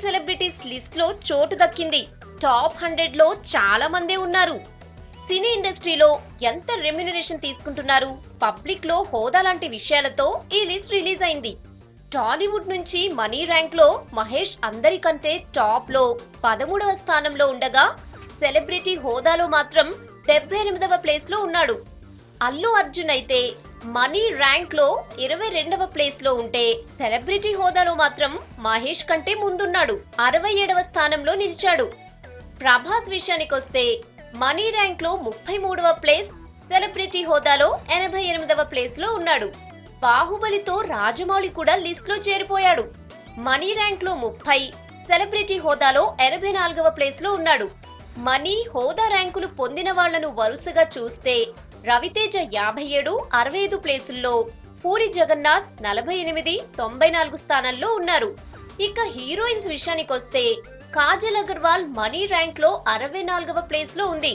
Celebrities list లో చోటు దక్కింది. టాప్ 100 లో చాలా మందే ఉన్నారు. సినీ ఇండస్ట్రీలో ఎంత రెమ్యునరేషన్ తీసుకుంటున్నారు, పబ్లిక్ లో హోదా లాంటి విషయాలతో ఈ లిస్ట్ రిలీజ్ అయింది. టాలీవుడ్ నుంచి మనీ ర్యాంక్ లో మహేష్ అందరికంటే టాప్ లో 13వ స్థానంలో ఉండగా, సెలబ్రిటీ హోదాలో మాత్రం 78వ ప్లేస్ లో ఉన్నాడు. అల్లు అర్జున్ అయితే మనీ ర్యాంక్ లో 22వ ప్లేస్ లో ఉంటే, సెలబ్రిటీ హోదాలో మాత్రం మహేష్ కంటే ముందున్నాడు. 67వ స్థానంలో నిలిచాడు. ప్రభాస్ విషయానికొస్తే మనీ ర్యాంక్ లో 33వ ప్లేస్, సెలబ్రిటీ హోదాలో 88వ ప్లేస్ లో ఉన్నాడు. బాహుబలితో రాజమౌళి కూడా లిస్ట్ లో చేరిపోయాడు. మనీ ర్యాంక్ లో 30, సెలబ్రిటీ హోదాలో 84వ ప్లేస్ లో ఉన్నాడు. మనీ హోదా ర్యాంకులు పొందిన వాళ్లను వరుసగా చూస్తే రవితేజ 57, 65 ప్లేసుల్లో, పూరి జగన్నాథ్ 48, 94 స్థానాల్లో ఉన్నారు. ఇక హీరోయిన్స్ విషయానికొస్తే కాజల్ అగర్వాల్ మనీ ర్యాంక్ లో 64వ ప్లేస్ లో ఉంది.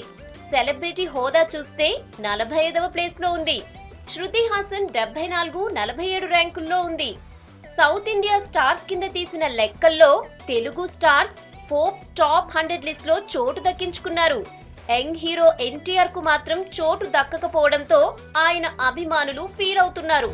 సెలబ్రిటీ హోదా చూస్తే 45వ ప్లేస్ లో ఉంది. శృతి హాసన్ 74, 47 ర్యాంకుల్లో ఉంది. సౌత్ ఇండియా స్టార్స్ కింద తీసిన లెక్కల్లో Telugu stars Forbes top 100 list లో చోటు దక్కించుకున్నారు. యంగ్ హీరో ఎన్టీఆర్ కు మాత్రం చోటు దక్కకపోవడంతో ఆయన అభిమానులు ఫీల్ అవుతున్నారు.